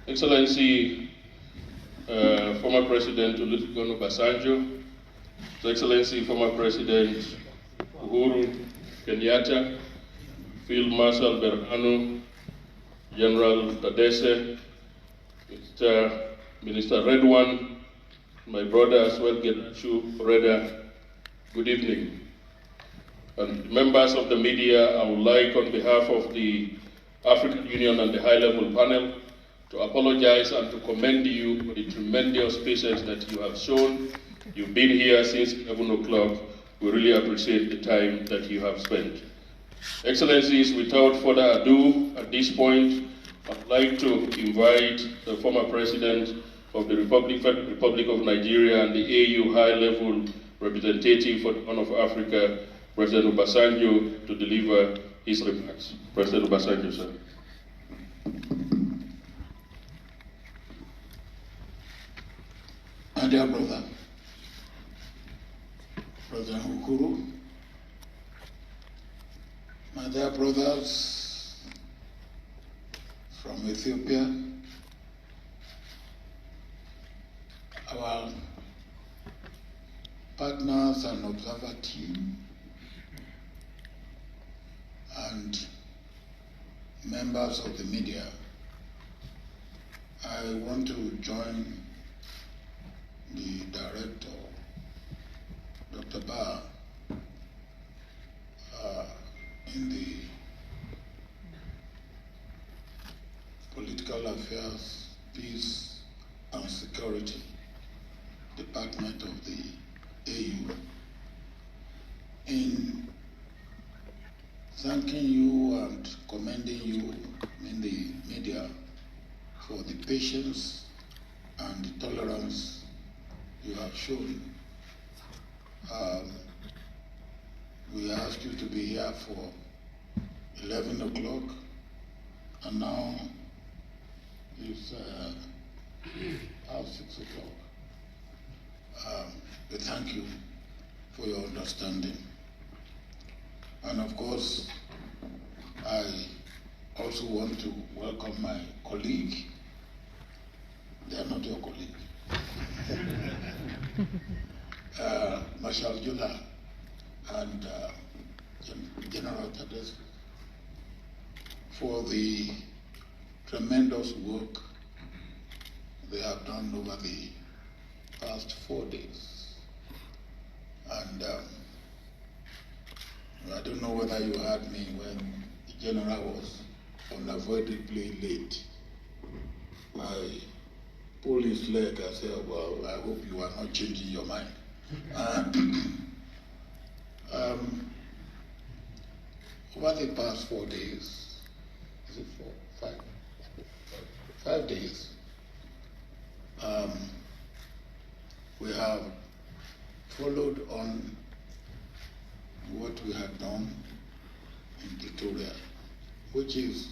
Excellency, former President Olusegun Obasanjo, His Excellency, former President Uhuru Kenyatta, Field Marshal Berhanu, General Tadesse, Minister Redwan, my brother as well, Getachew Reda, good evening. And members of the media, I would like, on behalf of the African Union and the high-level panel, to apologize and to commend you for the tremendous patience that you have shown. You've been here since 11 o'clock. We really appreciate the time that you have spent. Excellencies, without further ado, at this point, I'd like to invite the former President of the Republic of Nigeria and the AU high-level representative for the Horn of Africa, President Obasanjo, to deliver his remarks. President Obasanjo, sir. My dear brother, President Uhuru, my dear brothers from Ethiopia, our partners and observer team, and members of the media, I want to join the director, Dr. Ba, in the Political Affairs, Peace and Security Department of the AU in thanking you and commending you in the media for the patience and the tolerance you have shown. We asked you to be here for 11 o'clock, and now it's 6 o'clock. We thank you for your understanding. And of course, I also want to welcome my colleague. They are not your colleague. Marshal Jula and General Tadesse for the tremendous work they have done over the past 4 days. And I don't know whether you heard me when the General was unavoidably late. I pulled his leg. I said, well, I hope you are not changing your mind. Over the past 4 days, is it 4, 5? 5 days, we have followed on what we have done in Pretoria, which is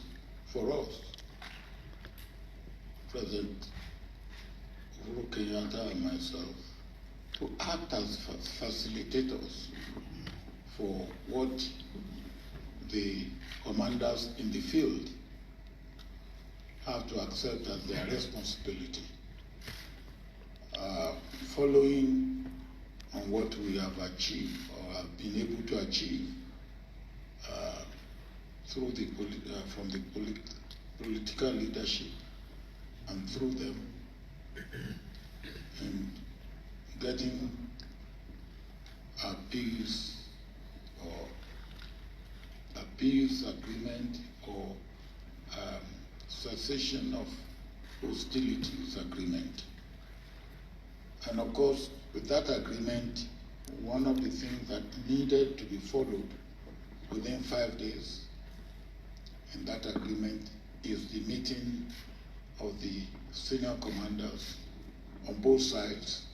for us, President Uhuru Kenyatta and myself, to act as facilitators for what the commanders in the field have to accept as their responsibility, following on what we have achieved or have been able to achieve through the from the political leadership and through them in getting a peace agreement or cessation of hostilities agreement. And of course, with that agreement, one of the things that needed to be followed within 5 days in that agreement is the meeting of the senior commanders on both sides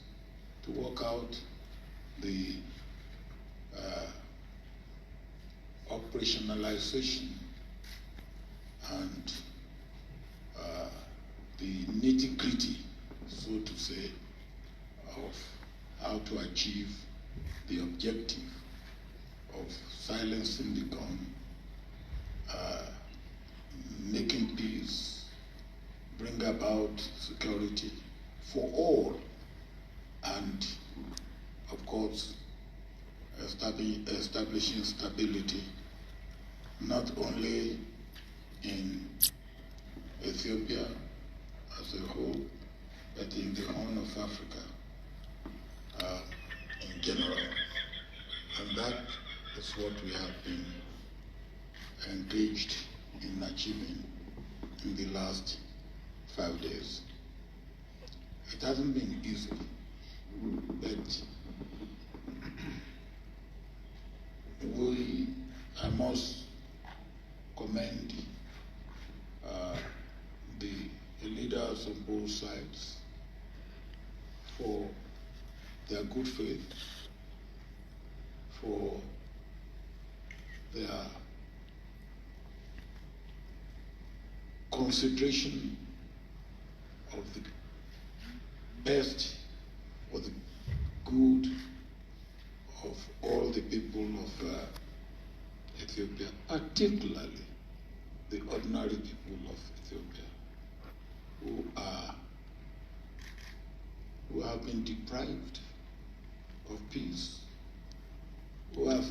to work out the operationalization and the nitty-gritty, so to say, of how to achieve the objective of silencing the gun, making peace, bring about security for all, and of course establishing stability not only in Ethiopia as a whole, but in the Horn of Africa in general. And that is what we have been engaged in achieving in the last 5 days. It hasn't been easy, but I must commend the leaders on both sides for their good faith, for their consideration of the best or the good of all the people of Ethiopia, particularly the ordinary people of Ethiopia who have been deprived of peace, who have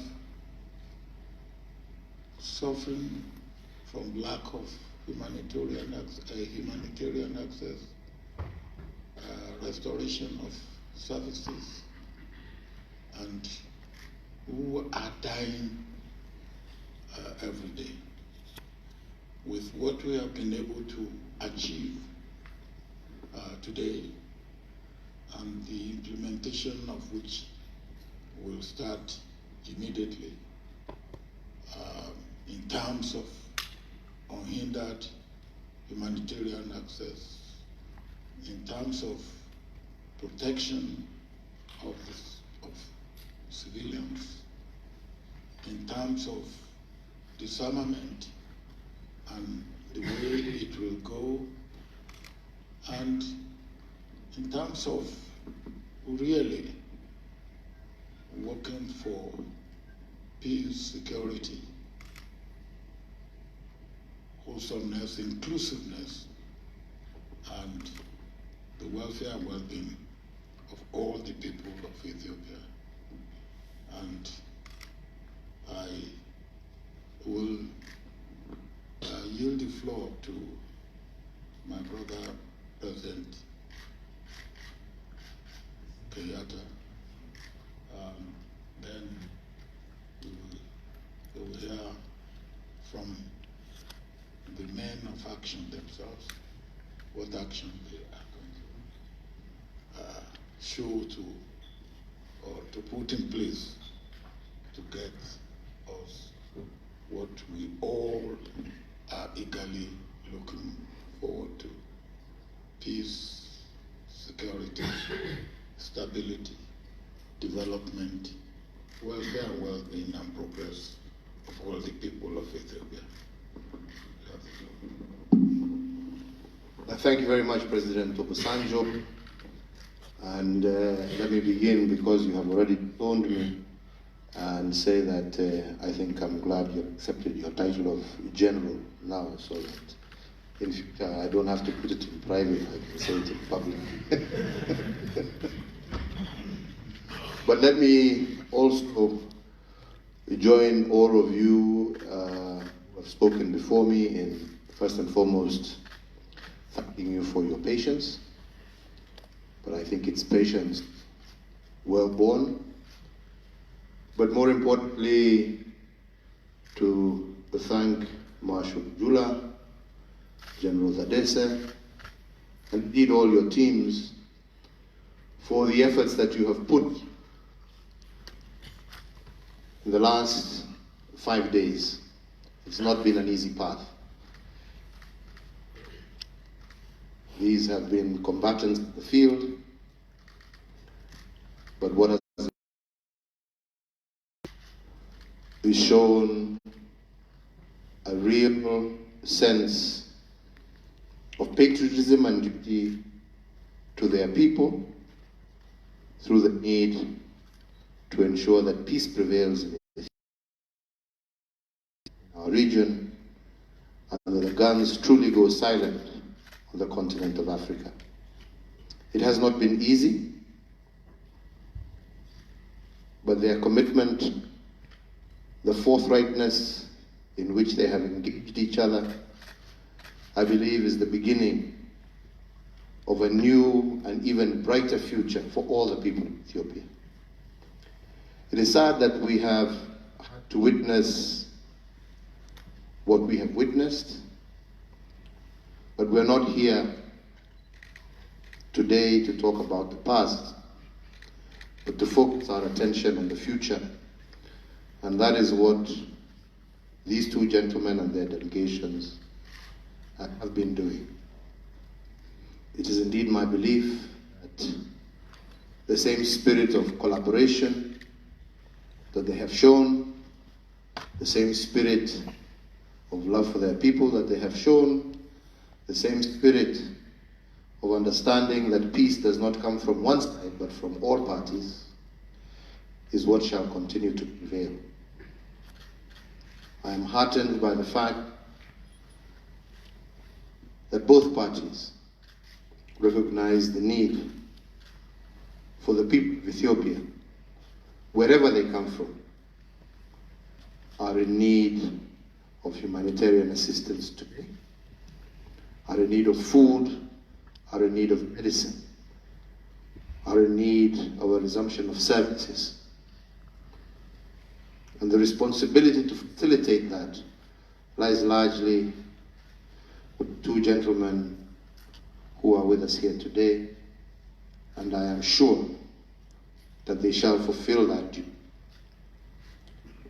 suffering from lack of humanitarian access, restoration of services, and who are dying every day. With what we have been able to achieve today, and the implementation of which will start immediately in terms of unhindered humanitarian access, in terms of protection of civilians, in terms of disarmament and the way it will go, and in terms of really working for peace, security, wholesomeness, inclusiveness, and the welfare and well-being of all the people of Ethiopia. And I will yield the floor to my brother, President Kenyatta. Then we will hear from the men of action themselves, what action they are going to show to, or to put in place to get us what we all are eagerly looking forward to: peace, security, stability, development, welfare, well-being, and progress of all the people of Ethiopia. Thank you very much, President Obasanjo. And let me begin, because you have already told me, and say that I think I'm glad you accepted your title of General now, so that in future I don't have to put it in private, I can say it in public. But let me also join all of you who have spoken before me in, first and foremost, thanking you for your patience. But I think it's patience well born. But more importantly, to thank Marshal Jula, General Zadese, and indeed all your teams for the efforts that you have put in the last 5 days. It's not been an easy path. These have been combatants in the field, but what has is shown a real sense of patriotism and duty to their people through the need to ensure that peace prevails in our region and that the guns truly go silent on the continent of Africa. It has not been easy, but their commitment, the forthrightness in which they have engaged each other, I believe is the beginning of a new and even brighter future for all the people of Ethiopia. It is sad that we have had to witness what we have witnessed, but we're not here today to talk about the past, but to focus our attention on the future. And that is what these two gentlemen and their delegations have been doing. It is indeed my belief that the same spirit of collaboration that they have shown, the same spirit of love for their people that they have shown, the same spirit of understanding that peace does not come from one side but from all parties, is what shall continue to prevail. I am heartened by the fact that both parties recognize the need for the people of Ethiopia, wherever they come from, are in need of humanitarian assistance today, are in need of food, are in need of medicine, are in need of a resumption of services. And the responsibility to facilitate that lies largely with two gentlemen who are with us here today, and I am sure that they shall fulfill that duty.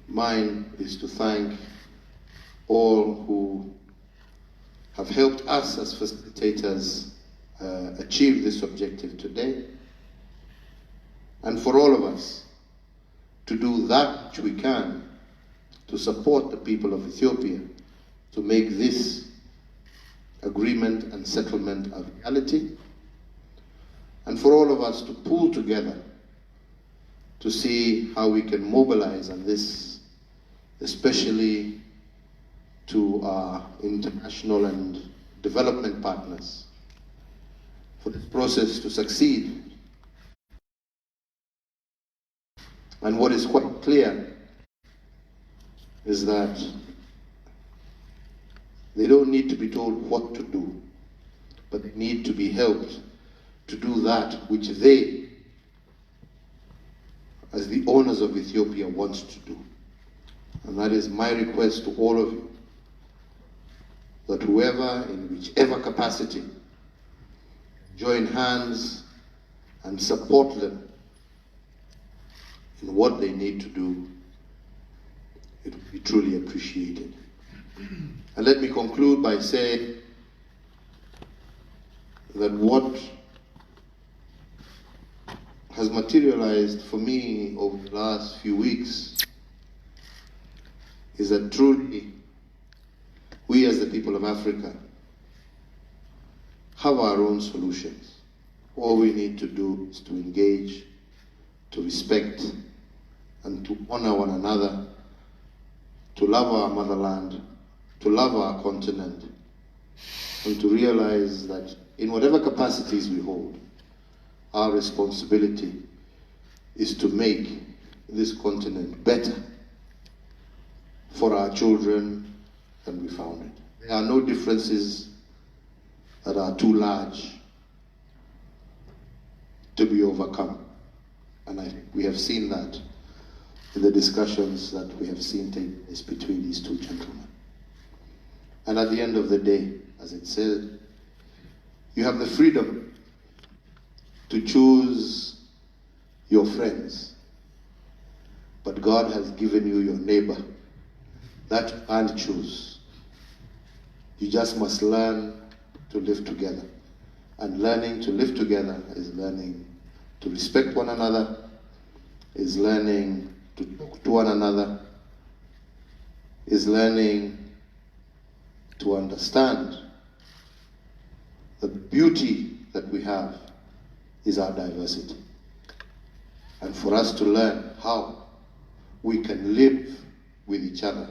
Mine is to thank all who have helped us as facilitators achieve this objective today, and for all of us to do that which we can to support the people of Ethiopia to make this agreement and settlement a reality, and for all of us to pull together to see how we can mobilize on this, especially to our international and development partners, for this process to succeed. And what is quite clear is that they don't need to be told what to do, but they need to be helped to do that which they, as the owners of Ethiopia, want to do. And that is my request to all of you, that whoever, in whichever capacity, join hands and support them in what they need to do, it will be truly appreciated. And let me conclude by saying that what has materialized for me over the last few weeks is that truly we as the people of Africa have our own solutions. All we need to do is to engage, to respect, and to honor one another, to love our motherland, to love our continent, and to realize that in whatever capacities we hold, our responsibility is to make this continent better for our children than we found it. There are no differences that are too large to be overcome. And I think we have seen that in the discussions that we have seen take place between these two gentlemen. And at the end of the day, as it said, you have the freedom to choose your friends, but God has given you your neighbor that you can't choose. You just must learn to live together. And learning to live together is learning to respect one another, is learning to talk to one another, is learning to understand that the beauty that we have is our diversity. and for us to learn how we can live with each other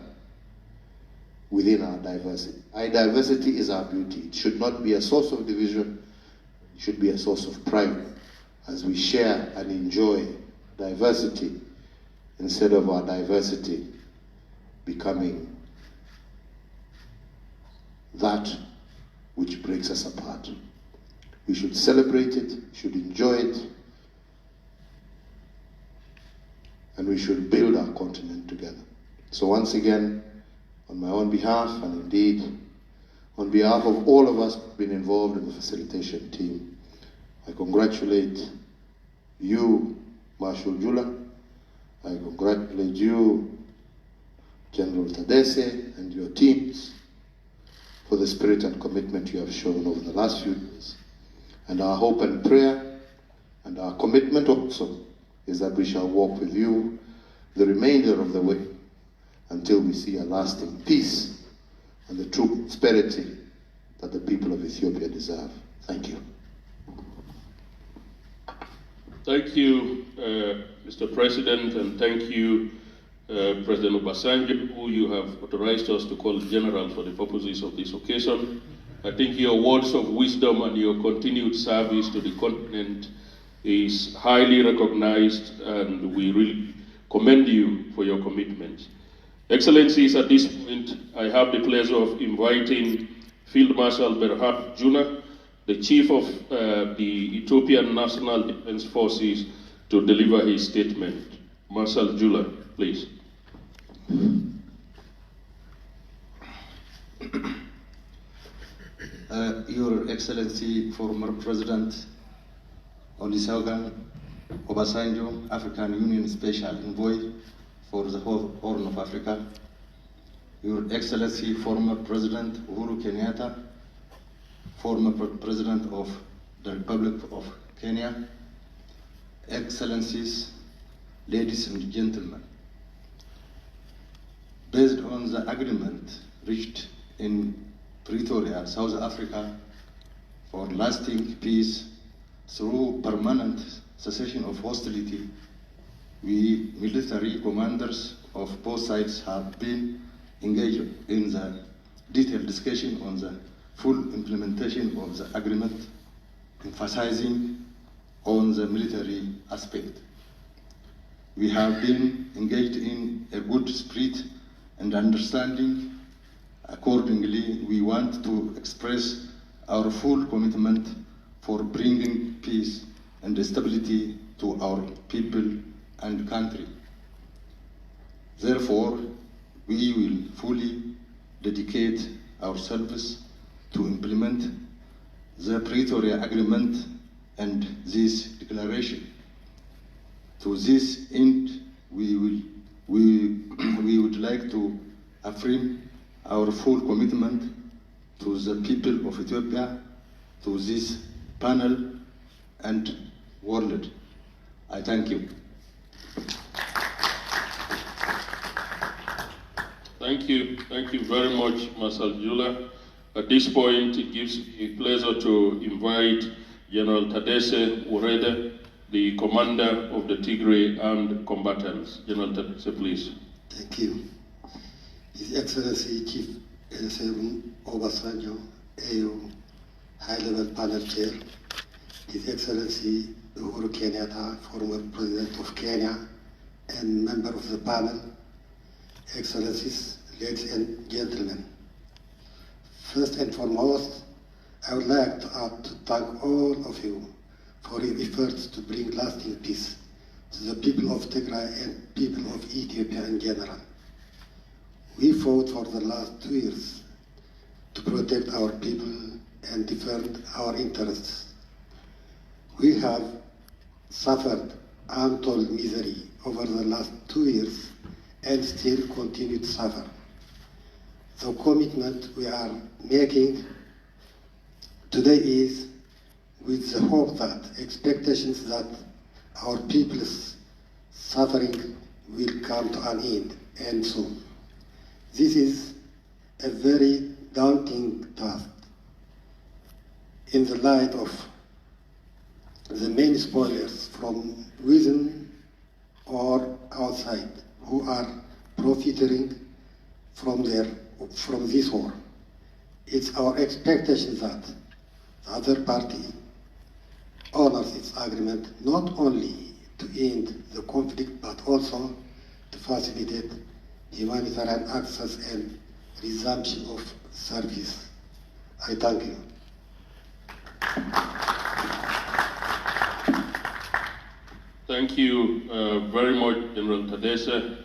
within our diversity. Our diversity is our beauty. It should not be a source of division, it should be a source of pride as we share and enjoy diversity instead of our diversity becoming that which breaks us apart. We should celebrate it, should enjoy it, and we should build our continent together. So once again, on my own behalf, and indeed on behalf of all of us who've been involved in the facilitation team, I congratulate you, Marshal Jula. I congratulate you, General Tadesse, and your teams for the spirit and commitment you have shown over the last few years. And our hope and prayer and our commitment also is that we shall walk with you the remainder of the way until we see a lasting peace and the true prosperity that the people of Ethiopia deserve. Thank you. Thank you, Mr. President, and thank you, President Obasanjo, who you have authorized us to call General for the purposes of this occasion. I think your words of wisdom and your continued service to the continent is highly recognized, and we really commend you for your commitment. Excellencies, at this point, I have the pleasure of inviting Field Marshal Berhad Juna, the Chief of the Ethiopian National Defense Forces, to deliver his statement. Marshal Jula, please. Your Excellency, former President Olusegun Obasanjo, African Union Special Envoy for the whole Horn of Africa, Your Excellency, former President Uhuru Kenyatta, former President of the Republic of Kenya, Excellencies, ladies and gentlemen, based on the agreement reached in Pretoria, South Africa, for lasting peace through permanent cessation of hostility, we military commanders of both sides have been engaged in the detailed discussion on the full implementation of the agreement, emphasizing on the military aspect. We have been engaged in a good spirit and understanding. Accordingly, we want to express our full commitment for bringing peace and stability to our people and country. Therefore, we will fully dedicate ourselves to implement the Pretoria Agreement and this declaration. To this end, we would like to affirm our full commitment to the people of Ethiopia, to this panel and world. I thank you. Thank you very much, Marshal Jula. At this point, it gives me pleasure to invite General Tadesse Urede, the commander of the Tigray Armed Combatants. General Tadesse, please. Thank you. His Excellency Chief Olusegun Obasanjo, AU High-Level Panel Chair, His Excellency Uhuru Kenyatta, former President of Kenya and member of the panel, Excellencies, ladies and gentlemen. First and foremost, I would like to thank all of you for your efforts to bring lasting peace to the people of Tigray and people of Ethiopia in general. We fought for the last 2 years to protect our people and defend our interests. We have suffered untold misery over the last 2 years and still continue to suffer. The commitment we are making today is with the hope that expectations that our people's suffering will come to an end and soon. This is a very daunting task in the light of the many spoilers from within profiting from this war. It's our expectation that the other party honors its agreement not only to end the conflict but also to facilitate humanitarian access and resumption of service. I thank you. Thank you very much, General Tadesse.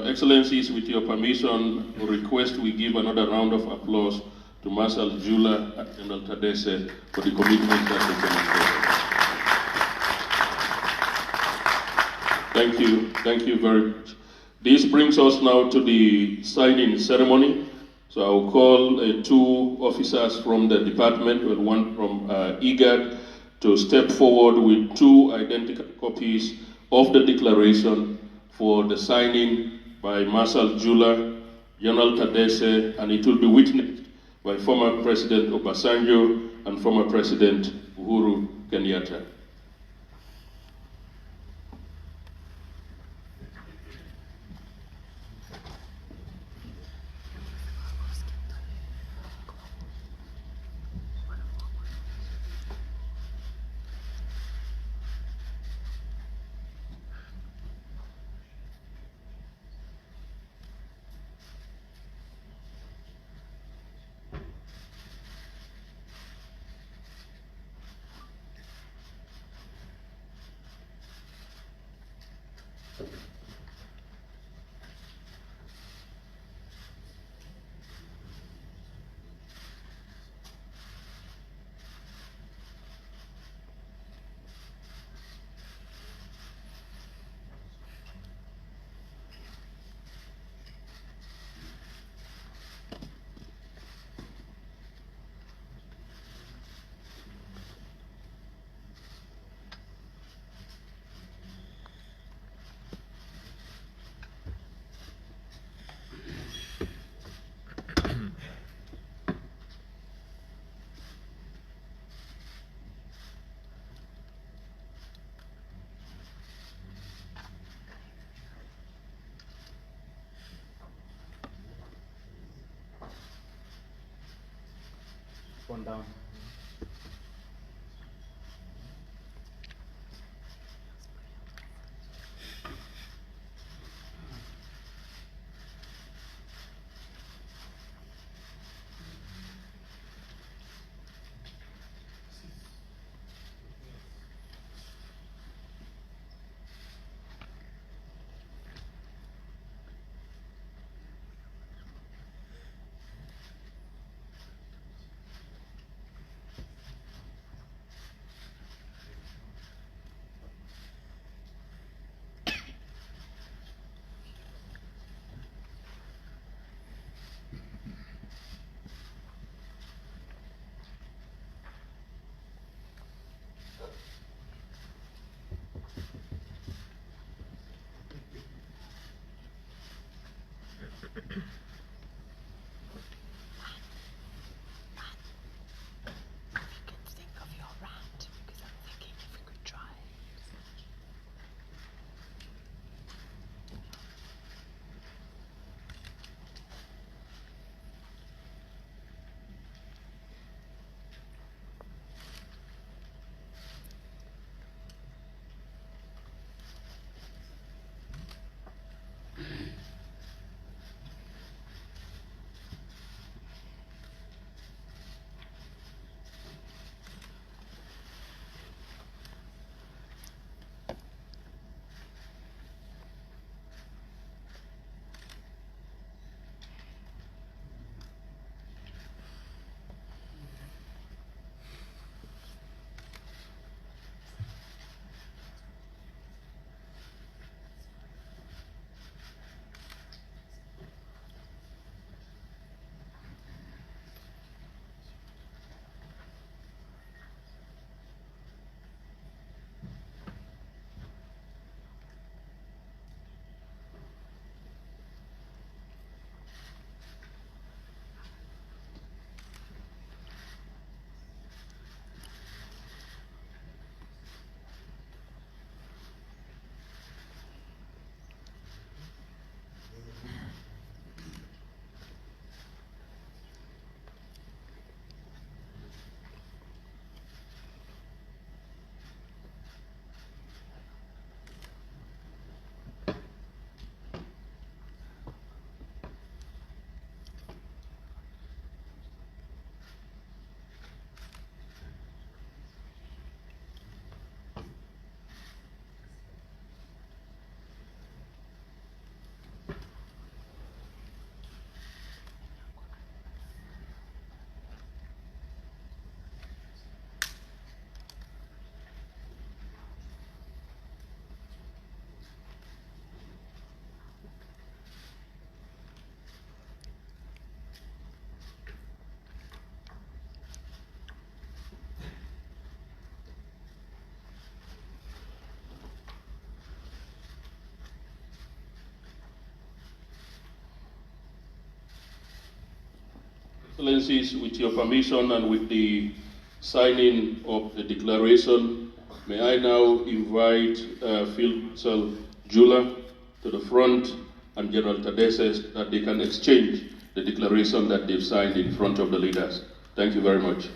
Excellencies, with your permission, I request we give another round of applause to Marshal Jula and General Tadesse for the commitment that they demonstrated. Thank you very much. This brings us now to the signing ceremony. So I'll call two officers from the department, and one from IGAD, to step forward with two identical copies of the declaration for the signing by Marshal Jula, General Tadesse, and it will be witnessed by former President Obasanjo and former President Uhuru Kenyatta. One down. Excellencies, with your permission and with the signing of the declaration, may I now invite Field Marshal Jula to the front and General Tadese that they can exchange the declaration that they've signed in front of the leaders. Thank you very much.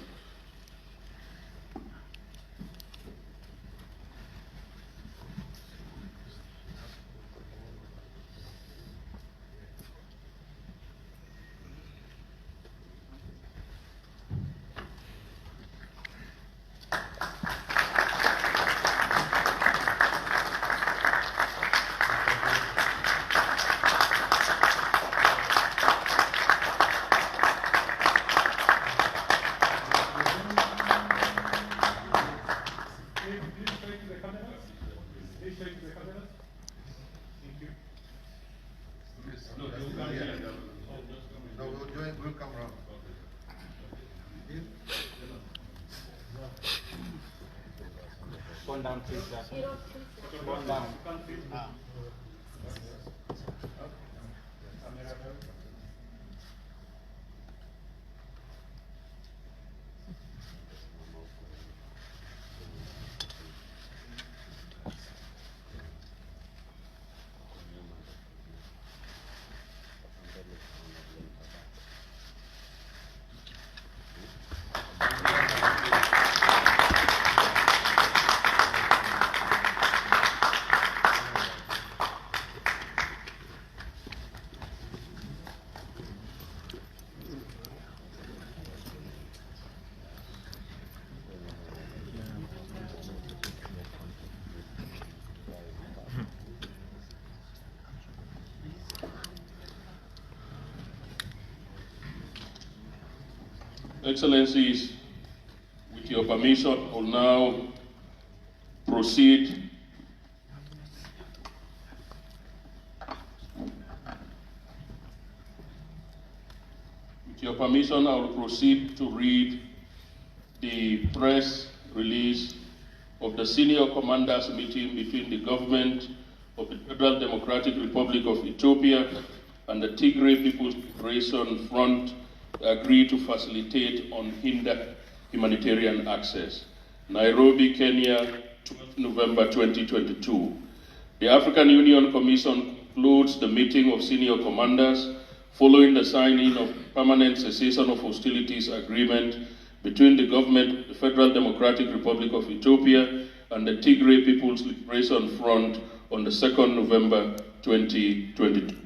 One down, please. One down. Excellencies, with your permission, I will now proceed to read the press release of the senior commanders meeting between the government of the Federal Democratic Republic of Ethiopia and the Tigray People's Liberation Front agreed to facilitate unhindered humanitarian access. Nairobi, Kenya, 12 November 2022. The African Union Commission concludes the meeting of senior commanders following the signing of permanent cessation of hostilities agreement between the government of the Federal Democratic Republic of Ethiopia and the Tigray People's Liberation Front on the 2nd November 2022.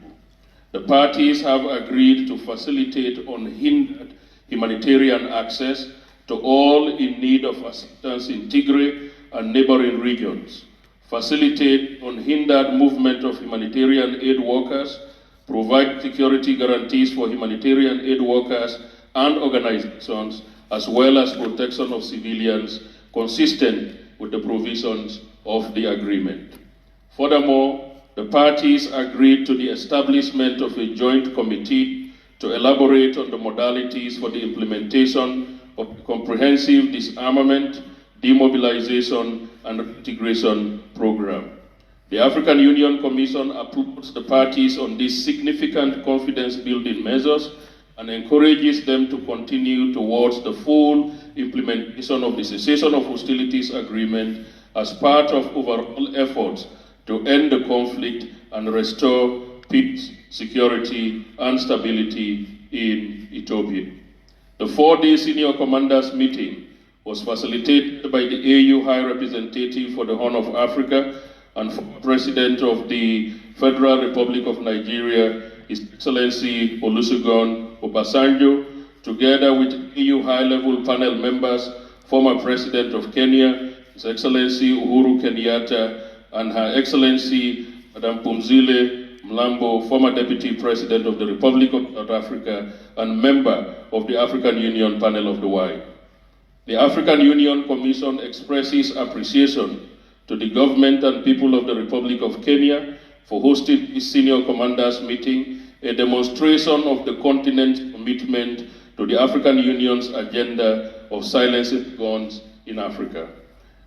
The parties have agreed to facilitate unhindered humanitarian access to all in need of assistance in Tigray and neighboring regions, facilitate unhindered movement of humanitarian aid workers, provide security guarantees for humanitarian aid workers and organizations, as well as protection of civilians consistent with the provisions of the agreement. Furthermore, the parties agreed to the establishment of a joint committee to elaborate on the modalities for the implementation of the comprehensive disarmament, demobilization, and integration program. The African Union Commission approves the parties on these significant confidence-building measures and encourages them to continue towards the full implementation of the cessation of hostilities agreement as part of overall efforts to end the conflict and restore peace, security, and stability in Ethiopia. The 4-day senior commanders meeting was facilitated by the AU High Representative for the Horn of Africa and President of the Federal Republic of Nigeria, His Excellency Olusegun Obasanjo, together with AU high-level panel members, former President of Kenya, His Excellency Uhuru Kenyatta, and Her Excellency Madam Pumzile Mlambo, former Deputy President of the Republic of South Africa and member of the African Union Panel of the Y. The African Union Commission expresses appreciation to the government and people of the Republic of Kenya for hosting this senior commanders meeting, a demonstration of the continent's commitment to the African Union's agenda of silencing guns in Africa.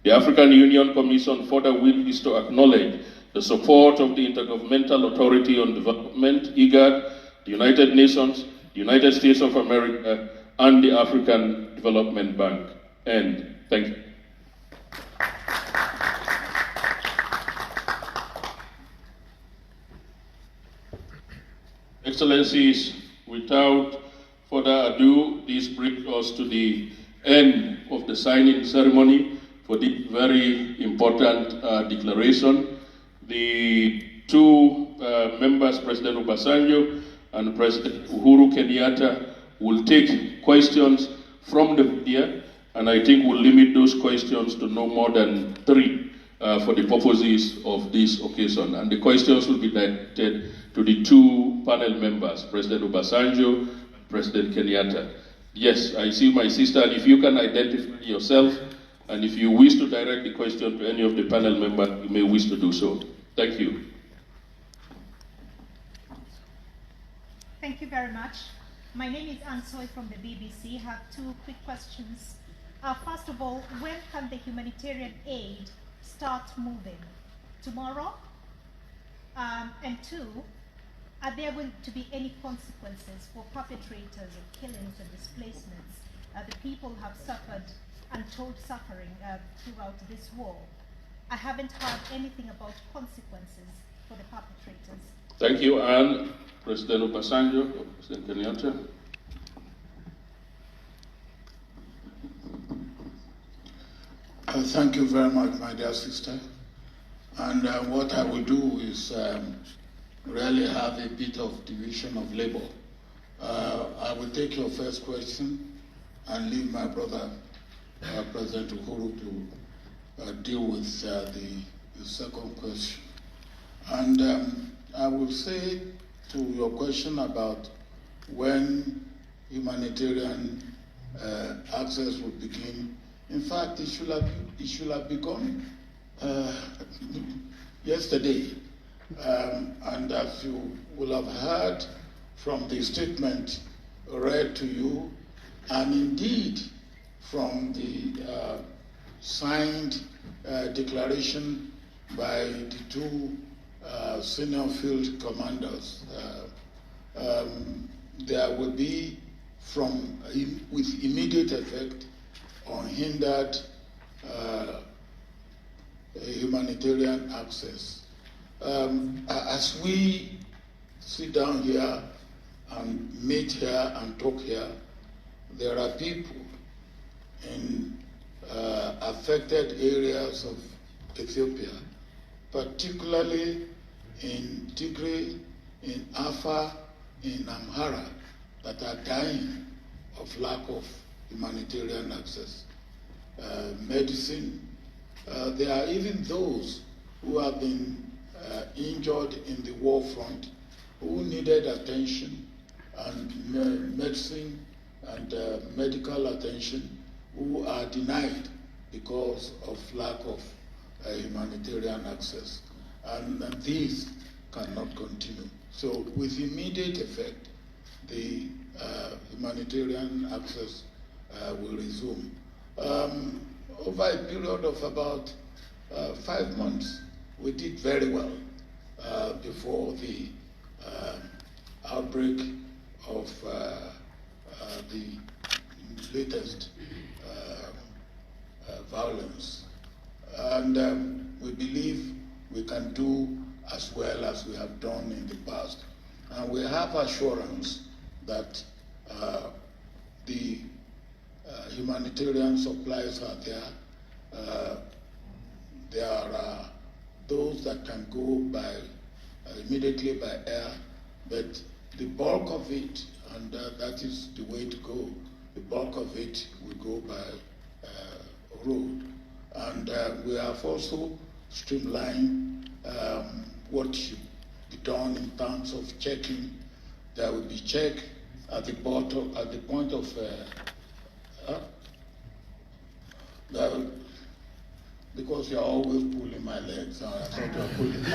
The African Union Commission further wishes to acknowledge the support of the Intergovernmental Authority on Development, IGAD, the United Nations, United States of America, and the African Development Bank. And thank you. Excellencies, without further ado, this brings us to the end of the signing ceremony for this very important declaration. The two members, President Obasanjo and President Uhuru Kenyatta, will take questions from the media, and I think we'll limit those questions to no more than 3 for the purposes of this occasion. And the questions will be directed to the two panel members, President Obasanjo and President Kenyatta. Yes, I see my sister, and if you can identify yourself, and if you wish to direct the question to any of the panel members, you may wish to do so. Thank you. Thank you very much. My name is Ansoy from the BBC. I have 2 quick questions. First of all, when can the humanitarian aid start moving? Tomorrow? And 2, are there going to be any consequences for perpetrators of killings and displacements? The people have suffered untold suffering throughout this war. I haven't heard anything about consequences for the perpetrators. Thank you, and President Obasanjo, President Kenyatta. Thank you very much, my dear sister. And what I will do is really have a bit of division of labor. I will take your first question and leave my brother, President Uhuru, to deal with the second question. And I will say to your question about when humanitarian access will begin. In fact, it should have begun yesterday. And as you will have heard from the statement read to you, and indeed from the signed declaration by the 2 senior field commanders, there will be, with immediate effect, unhindered humanitarian access. As we sit down here and meet here and talk here, there are people in affected areas of Ethiopia, particularly in Tigray, in Afar, in Amhara, that are dying of lack of humanitarian access. Medicine. There are even those who have been injured in the war front who needed attention and medicine and medical attention, who are denied because of lack of humanitarian access. And these cannot continue. So with immediate effect, the humanitarian access will resume. Over a period of about 5 months, we did very well before the outbreak of the latest violence. And we believe we can do as well as we have done in the past. And we have assurance that the humanitarian supplies are there. There are those that can go by immediately by air, but the bulk of it, and that is the way to go, the bulk of it will go by road. And we have also streamlined what should be done in terms of checking. There will be check at the bottom, at the point of because you are always pulling my legs. I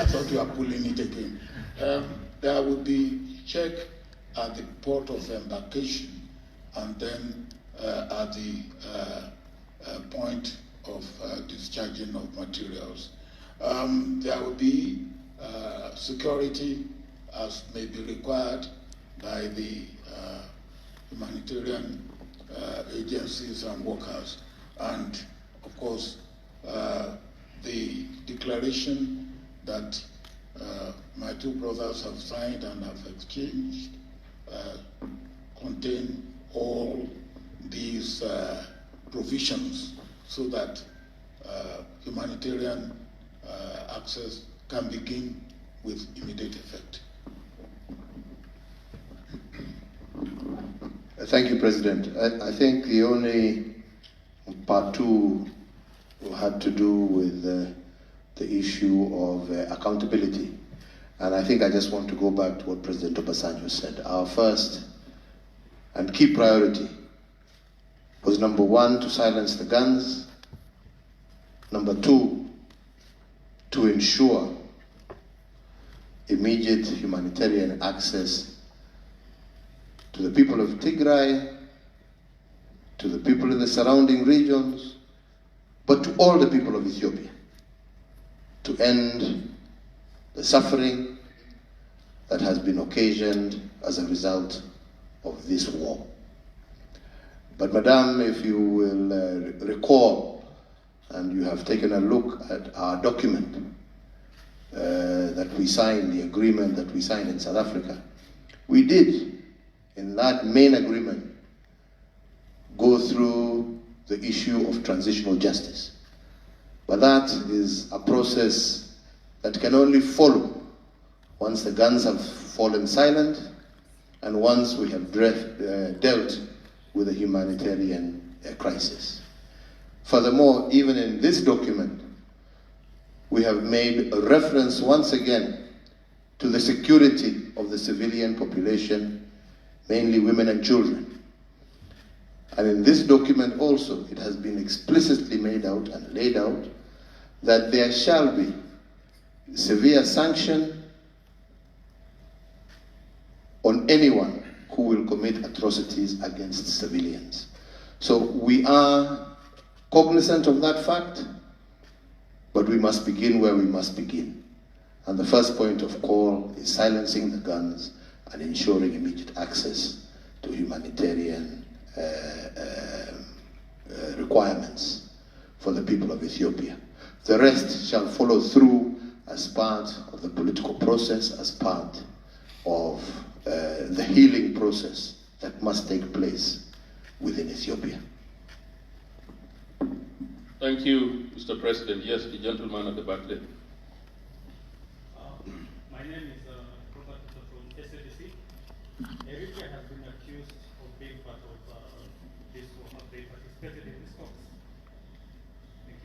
thought you are pulling it again. There will be check at the port of embarkation, and then at the point of discharging of materials. There will be security as may be required by the humanitarian agencies and workers. And of course, the declaration that my two brothers have signed and have exchanged contain all these provisions so that humanitarian access can begin with immediate effect. Thank you, President. I think the only part two had to do with the issue of accountability. And I think I just want to go back to what President Obasanjo said. Our first and key priority was, number one, to silence the guns. Number two, to ensure immediate humanitarian access to the people of Tigray, to the people in the surrounding regions, but to all the people of Ethiopia, to end the suffering that has been occasioned as a result of this war. But Madam, if you will recall, and you have taken a look at our document that we signed, the agreement that we signed in South Africa, we did, in that main agreement, go through the issue of transitional justice. But that is a process that can only follow once the guns have fallen silent and once we have dealt with the humanitarian crisis. Furthermore, even in this document, we have made a reference once again to the security of the civilian population, mainly women and children. And in this document also, it has been explicitly made out and laid out that there shall be severe sanction on anyone who will commit atrocities against civilians. So we are cognizant of that fact, but we must begin where we must begin. And the first point of call is silencing the guns and ensuring immediate access to humanitarian requirements for the people of Ethiopia. The rest shall follow through as part of the political process, as part of the healing process that must take place within Ethiopia. Thank you, Mr. President. Yes, the gentleman at the back there. My name is Robert from SADC. Eritrea has been accused of being part of this war. Have they participated in this talks? Thank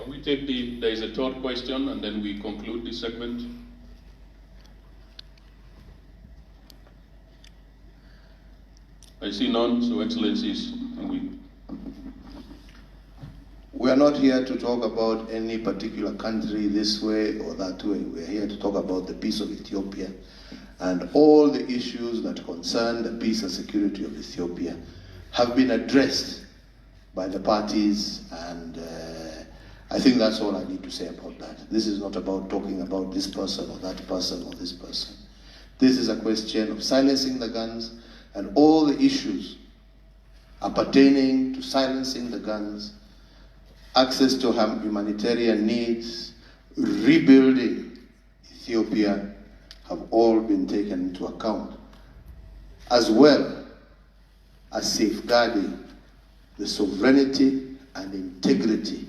you. We take there is a third question and then we conclude this segment. I see none, so Excellencies, we are not here to talk about any particular country this way or that way. We are here to talk about the peace of Ethiopia and all the issues that concern the peace and security of Ethiopia have been addressed by the parties, and I think that's all I need to say about that. This is not about talking about this person or that person or this person. This is a question of silencing the guns and all the issues appertaining to silencing the guns, access to humanitarian needs, rebuilding Ethiopia have all been taken into account, as well as safeguarding the sovereignty and integrity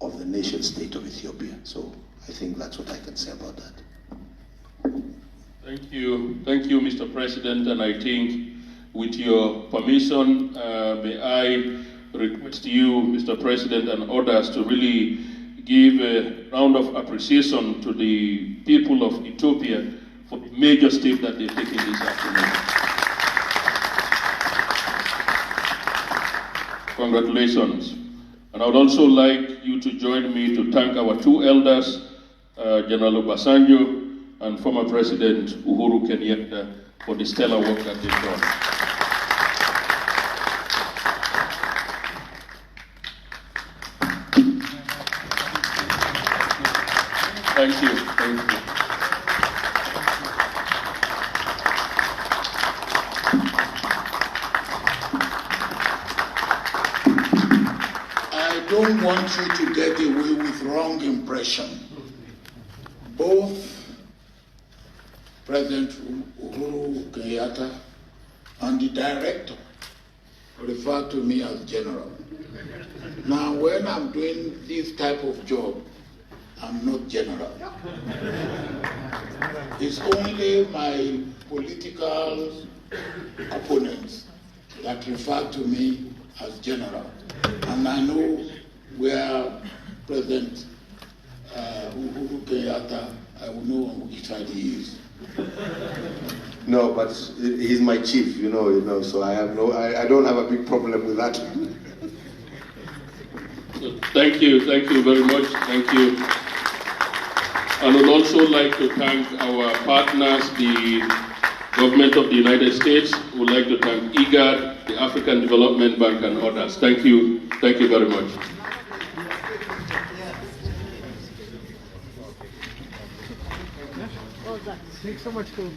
of the nation state of Ethiopia. So I think that's what I can say about that. Thank you, Mr. President, and I think with your permission, may I request you, Mr. President, and others to really give a round of appreciation to the people of Ethiopia for the major step that they've taken this afternoon. Congratulations. And I would also like you to join me to thank our two elders, General Obasanjo and former President Uhuru Kenyatta, for the stellar work that they've done. Thank you. don't want you to get away with wrong impression. Both President Uhuru Kenyatta and the director refer to me as general. Now, when I'm doing this type of job, I'm not general. It's only my political opponents that refer to me as general. And I know where President Uhuru Kenyatta, I will know on which side he is. No, but he's my chief, so I don't have a big problem with that. Thank you very much. Thank you. I would also like to thank our partners, the government of the United States. We would like to thank IGAD, the African Development Bank, and others. Thank you very much. Thanks so much, Phil.